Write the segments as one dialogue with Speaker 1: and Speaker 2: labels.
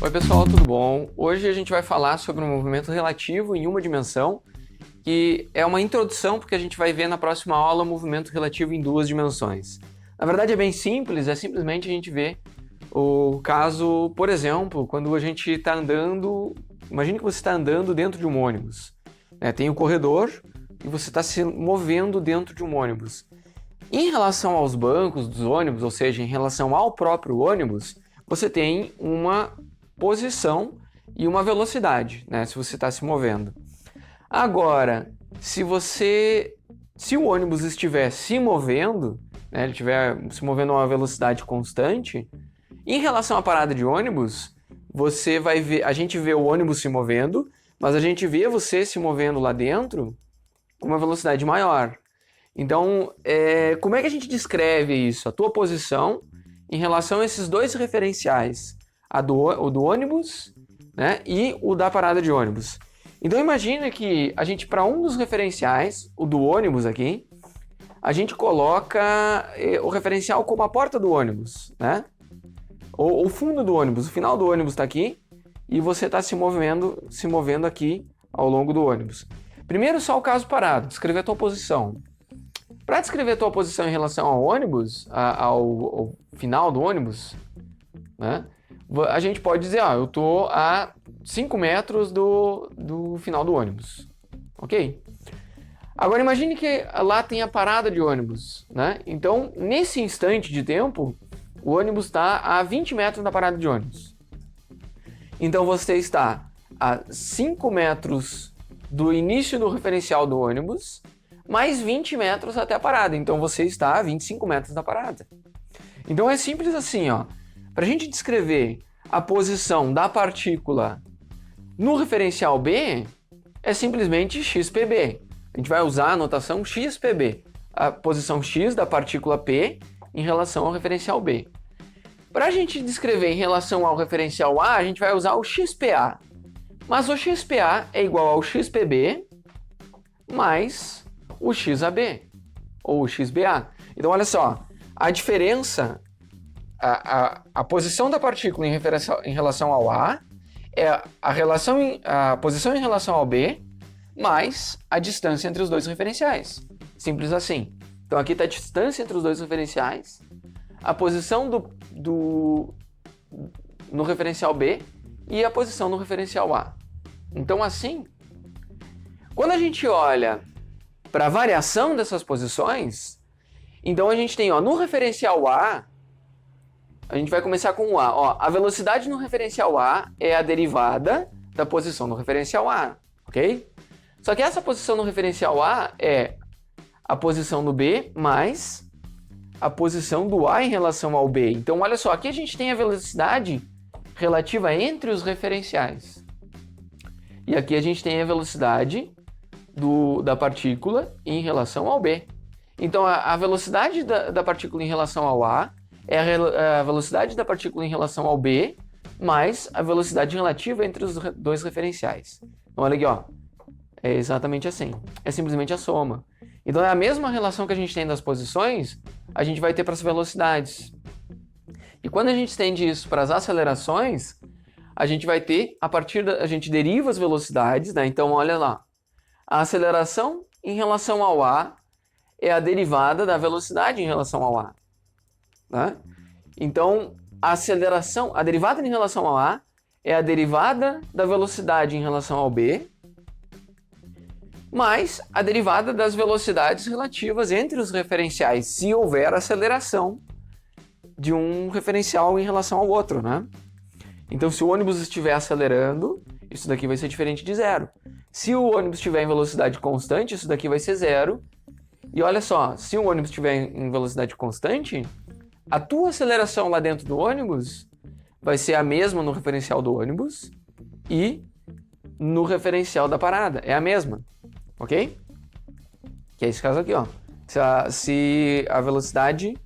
Speaker 1: Oi pessoal, tudo bom? Hoje a gente vai falar sobre um movimento relativo em uma dimensão, que é uma introdução porque a gente vai ver na próxima aula o movimento relativo em duas dimensões. Na verdade é bem simples, é simplesmente a gente ver o caso, por exemplo, quando a gente está andando, imagine que você está andando dentro de um ônibus, né? Tem um corredor e você está se movendo dentro de um ônibus. Em relação aos bancos dos ônibus, ou seja, em relação ao próprio ônibus, você tem uma posição e uma velocidade, né, se você está se movendo. Agora, se o ônibus estiver se movendo, né, ele estiver se movendo a uma velocidade constante, em relação à parada de ônibus, você vai ver, a gente vê o ônibus se movendo, mas a gente vê você se movendo lá dentro com uma velocidade maior. Então, como é que a gente descreve isso? A tua posição em relação a esses dois referenciais, o do ônibus, né, e o da parada de ônibus. Então imagina que a gente, para um dos referenciais, o do ônibus aqui, a gente coloca o referencial como a porta do ônibus, né? Ou o fundo do ônibus, o final do ônibus está aqui e você está se movendo aqui ao longo do ônibus. Primeiro só o caso parado, descrever a tua posição. Para descrever a tua posição em relação ao ônibus, ao final do ônibus, né? A gente pode dizer, eu estou a 5 metros do final do ônibus, ok? Agora imagine que lá tem a parada de ônibus, né? Então, nesse instante de tempo, o ônibus está a 20 metros da parada de ônibus. Então, você está a 5 metros do início do referencial do ônibus, mais 20 metros até a parada. Então, você está a 25 metros da parada. Então, é simples assim, para a gente descrever a posição da partícula no referencial B, é simplesmente XPB. A gente vai usar a notação XPB, a posição X da partícula P em relação ao referencial B. Para a gente descrever em relação ao referencial A, a gente vai usar o XPA. Mas o XPA é igual ao XPB mais o XAB, ou o XBA. Então, olha só, a diferença, a posição da partícula em relação ao A é a posição em relação ao B mais a distância entre os dois referenciais. Simples assim. Então, aqui está a distância entre os dois referenciais, a posição no referencial B e a posição no referencial A. Então, assim, quando a gente olha para a variação dessas posições, então a gente tem, no referencial A, a gente vai começar com o A. A velocidade no referencial A é a derivada da posição no referencial A, ok? Só que essa posição no referencial A é a posição do B mais a posição do A em relação ao B. Então, olha só, aqui a gente tem a velocidade relativa entre os referenciais. E aqui a gente tem a velocidade da partícula em relação ao B. Então, a velocidade da partícula em relação ao A é a velocidade da partícula em relação ao B mais a velocidade relativa entre os dois referenciais. Então, olha aqui, é exatamente assim. É simplesmente a soma. Então, é a mesma relação que a gente tem das posições, a gente vai ter para as velocidades. E quando a gente estende isso para as acelerações, a gente vai ter, a gente deriva as velocidades, né? Então, olha lá. A aceleração em relação ao A é a derivada da velocidade em relação ao A. Né? Então, a derivada em relação ao A é a derivada da velocidade em relação ao B, mais a derivada das velocidades relativas entre os referenciais, se houver aceleração de um referencial em relação ao outro, né? Então, se o ônibus estiver acelerando, isso daqui vai ser diferente de zero. Se o ônibus estiver em velocidade constante, isso daqui vai ser zero. E olha só, se o ônibus estiver em velocidade constante, a tua aceleração lá dentro do ônibus vai ser a mesma no referencial do ônibus e no referencial da parada. É a mesma, ok? Que é esse caso aqui, Se a velocidade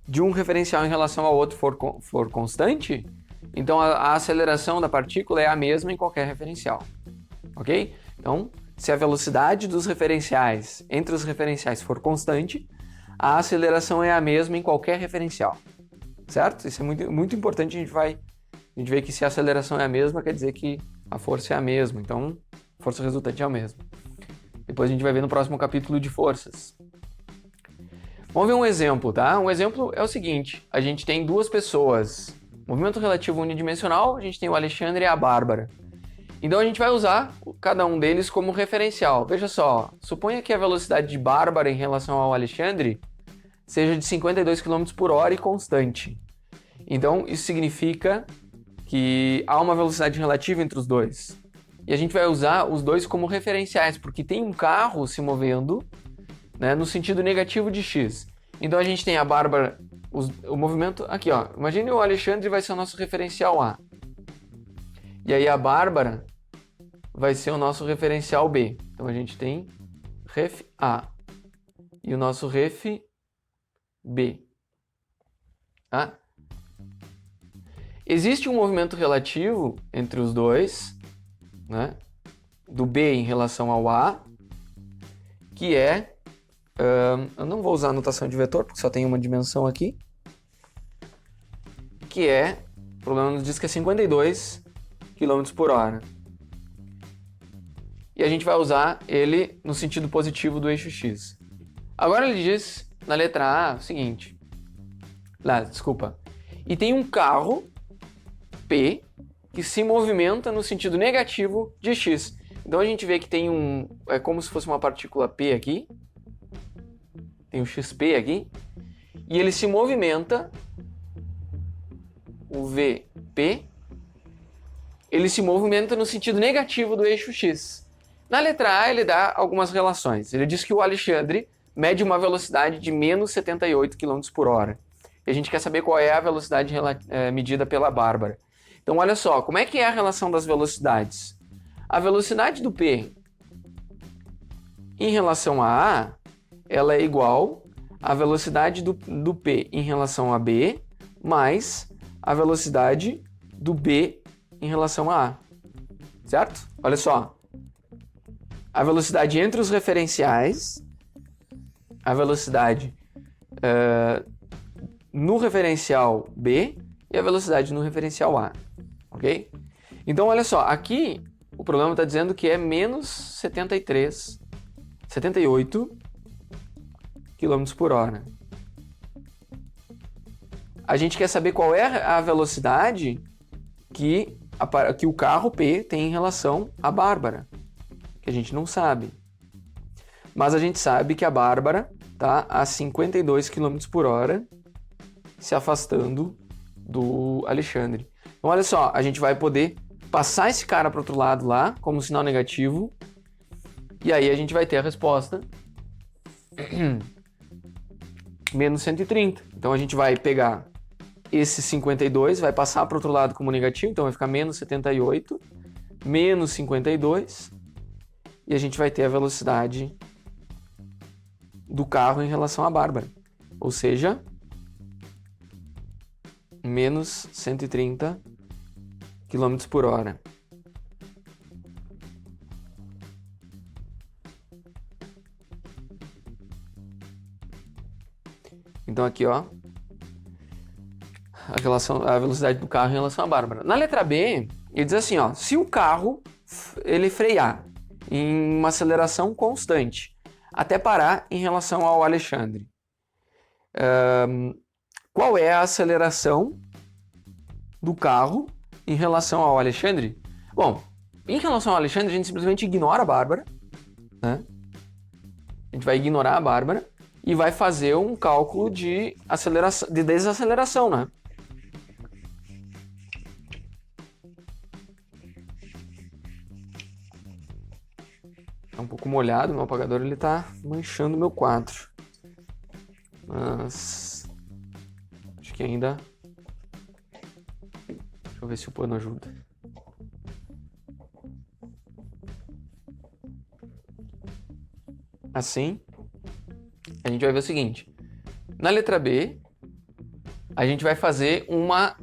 Speaker 1: de um referencial em relação ao outro for constante, então a aceleração da partícula é a mesma em qualquer referencial, ok? Então, se a velocidade dos referenciais entre os referenciais for constante, a aceleração é a mesma em qualquer referencial, certo? Isso é muito, muito importante, a gente vai A gente vê que se a aceleração é a mesma, quer dizer que a força é a mesma. Então, a força resultante é a mesma. Depois a gente vai ver no próximo capítulo de forças. Vamos ver um exemplo, tá? Um exemplo é o seguinte. A gente tem duas pessoas. Movimento relativo unidimensional, a gente tem o Alexandre e a Bárbara. Então a gente vai usar cada um deles como referencial. Veja só, suponha que a velocidade de Bárbara em relação ao Alexandre seja de 52 km por hora e constante. Então isso significa que há uma velocidade relativa entre os dois. E a gente vai usar os dois como referenciais, porque tem um carro se movendo, né, no sentido negativo de x. Então a gente tem a Bárbara, o movimento aqui, ó. Imagine o Alexandre vai ser o nosso referencial A. E aí a Bárbara vai ser o nosso referencial B. Então a gente tem ref A e o nosso ref B. Tá? Existe um movimento relativo entre os dois, né? Do B em relação ao A, que é... eu não vou usar a notação de vetor, porque só tem uma dimensão aqui. Que é, o problema nos diz que é 52 km por hora. E a gente vai usar ele no sentido positivo do eixo x. Agora ele diz, na letra A, o seguinte. E tem um carro, P, que se movimenta no sentido negativo de x. Então a gente vê que tem é como se fosse uma partícula P aqui. Tem um XP aqui. E ele se movimenta, o VP, ele se movimenta no sentido negativo do eixo x. Na letra A ele dá algumas relações. Ele diz que o Alexandre mede uma velocidade de menos 78 km por hora. E a gente quer saber qual é a velocidade medida pela Bárbara. Então olha só, como é que é a relação das velocidades? A velocidade do P em relação a A, ela é igual à velocidade do P em relação a B, mais a velocidade do B em relação a A. Certo? Olha só. A velocidade entre os referenciais, a velocidade no referencial B e a velocidade no referencial A. Ok? Então, olha só. Aqui, o problema está dizendo que é menos 78 km por hora. A gente quer saber qual é a velocidade que o carro P tem em relação à Bárbara, que a gente não sabe. Mas a gente sabe que a Bárbara está a 52 km por hora se afastando do Alexandre. Então, olha só, a gente vai poder passar esse cara para o outro lado lá, como sinal negativo, e aí a gente vai ter a resposta menos 130. Então a gente vai pegar esse 52, vai passar para o outro lado como negativo, então vai ficar menos 78, menos 52, e a gente vai ter a velocidade do carro em relação à Bárbara. Ou seja, menos 130 km por hora. Então aqui, ó, a velocidade do carro em relação à Bárbara. Na letra B, ele diz assim, ó, se o carro ele frear em uma aceleração constante até parar em relação ao Alexandre, qual é a aceleração do carro em relação ao Alexandre? Bom, em relação ao Alexandre, a gente simplesmente ignora a Bárbara, né? A gente vai ignorar a Bárbara e vai fazer um cálculo de desaceleração, né? Tá um pouco molhado, meu apagador ele tá manchando meu quadro. Mas acho que ainda... Deixa eu ver se o pano ajuda. Assim, a gente vai ver o seguinte. Na letra B, a gente vai fazer uma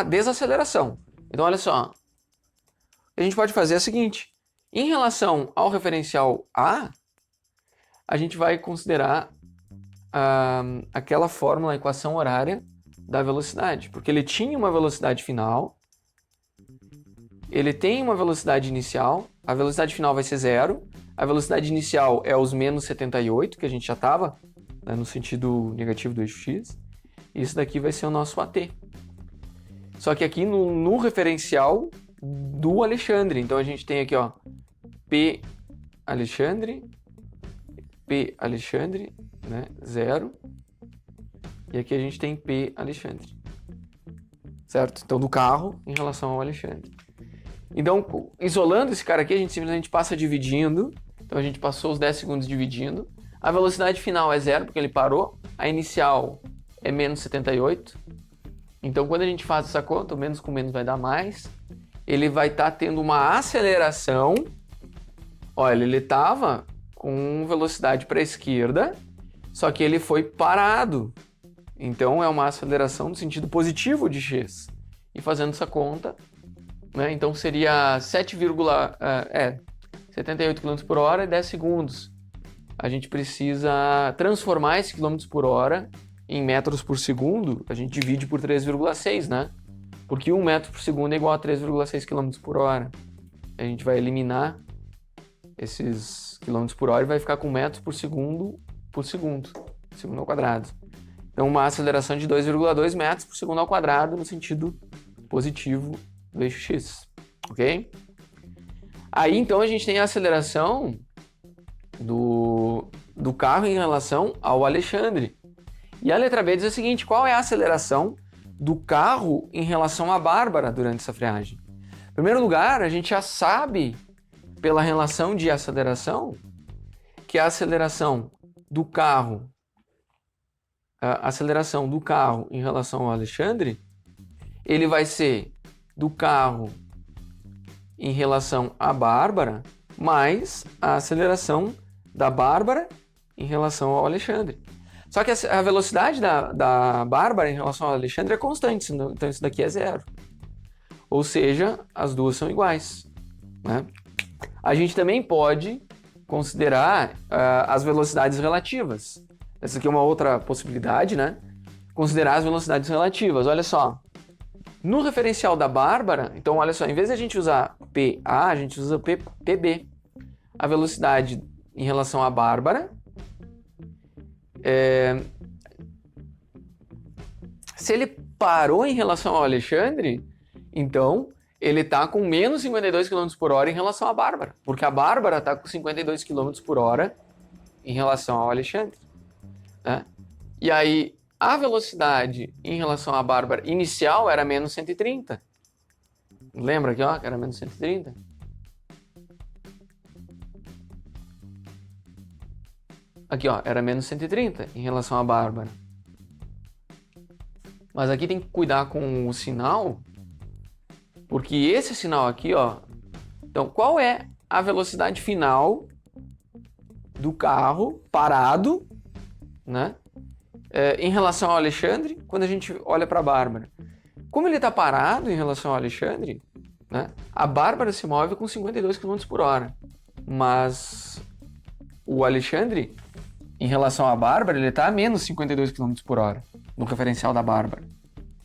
Speaker 1: desaceleração. Então, olha só. A gente pode fazer o seguinte. Em relação ao referencial A, a gente vai considerar aquela fórmula, a equação horária da velocidade. Porque ele tinha uma velocidade final ele tem uma velocidade inicial, a velocidade final vai ser 0, a velocidade inicial é os menos 78, que a gente já estava, né, no sentido negativo do eixo x, e isso daqui vai ser o nosso AT. Só que aqui no referencial do Alexandre, então a gente tem aqui, ó, P Alexandre, né, 0, e aqui a gente tem P Alexandre, certo? Então do carro em relação ao Alexandre. Então, isolando esse cara aqui, a gente simplesmente passa dividindo. Então, a gente passou os 10 segundos dividindo. A velocidade final é 0, porque ele parou. A inicial é menos 78. Então, quando a gente faz essa conta, o menos com menos vai dar mais. Ele vai estar tendo uma aceleração. Olha, ele estava com velocidade para a esquerda, só que ele foi parado. Então, é uma aceleração no sentido positivo de x. E fazendo essa conta, né, então seria 78 km por hora e 10 segundos. A gente precisa transformar esse km por hora em metros por segundo, a gente divide por 3,6, né? Porque 1 metro por segundo é igual a 3,6 km por hora. A gente vai eliminar esses km por hora e vai ficar com metros por segundo ao quadrado. Então, uma aceleração de 2,2 metros por segundo ao quadrado no sentido positivo do eixo x, ok? Aí, então, a gente tem a aceleração do carro em relação ao Alexandre. E a letra B diz o seguinte: qual é a aceleração do carro em relação à Bárbara durante essa friagem? Em primeiro lugar, a gente já sabe, pela relação de aceleração, que a aceleração do carro em relação ao Alexandre, ele vai ser do carro em relação à Bárbara mais a aceleração da Bárbara em relação ao Alexandre. Só que a velocidade da Bárbara em relação ao Alexandre é constante, então isso daqui é 0. Ou seja, as duas são iguais, né? A gente também pode considerar as velocidades relativas. Essa aqui é uma outra possibilidade, né? Considerar as velocidades relativas. Olha só. No referencial da Bárbara, então olha só, em vez de a gente usar PA, a gente usa PB. A velocidade em relação à Bárbara se ele parou em relação ao Alexandre, então ele está com menos 52 km por hora em relação à Bárbara, porque a Bárbara está com 52 km por hora em relação ao Alexandre, né? E aí, a velocidade em relação à Bárbara inicial era menos 130. Lembra aqui, ó, que era menos 130? Aqui, ó, era menos 130 em relação à Bárbara. Mas aqui tem que cuidar com o sinal, porque esse sinal aqui, ó... Então, qual é a velocidade final do carro parado, né? Em relação ao Alexandre, quando a gente olha para a Bárbara? Como ele está parado em relação ao Alexandre, né? A Bárbara se move com 52 km por hora. Mas o Alexandre, em relação à Bárbara, ele está a menos 52 km por hora no referencial da Bárbara,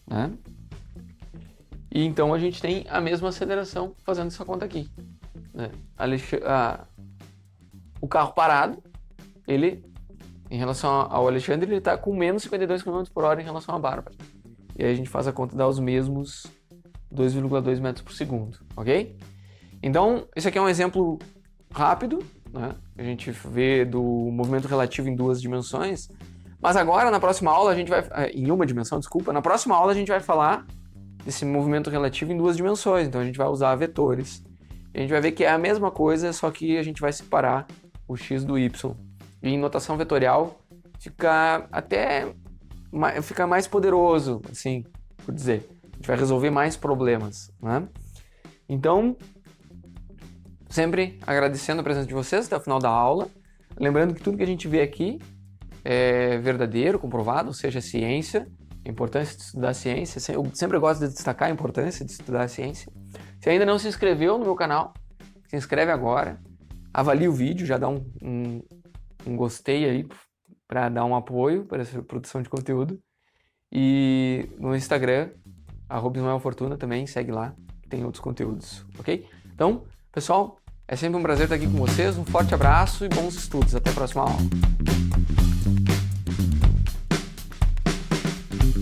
Speaker 1: né? E então a gente tem a mesma aceleração fazendo essa conta aqui, né? O carro parado, ele, em relação ao Alexandre, ele está com menos 52 km por hora em relação à Bárbara. E aí a gente faz a conta e dá os mesmos 2,2 metros por segundo, ok? Então, esse aqui é um exemplo rápido, né? A gente vê do movimento relativo em duas dimensões. Mas agora, na próxima aula, a gente vai... Em uma dimensão, desculpa. Na próxima aula, a gente vai falar desse movimento relativo em duas dimensões. Então, a gente vai usar vetores. A gente vai ver que é a mesma coisa, só que a gente vai separar o x do y. E em notação vetorial, fica mais poderoso, assim, por dizer. A gente vai resolver mais problemas, né? Então, sempre agradecendo a presença de vocês até o final da aula. Lembrando que tudo que a gente vê aqui é verdadeiro, comprovado, ou seja, ciência, a importância de estudar ciência. Eu sempre gosto de destacar a importância de estudar ciência. Se ainda não se inscreveu no meu canal, se inscreve agora. Avalie o vídeo, já dá um gostei aí para dar um apoio para essa produção de conteúdo. E no Instagram, @IsmaelFortuna também, segue lá. tem outros conteúdos, ok? Então, pessoal, é sempre um prazer estar aqui com vocês, um forte abraço e bons estudos. Até a próxima aula.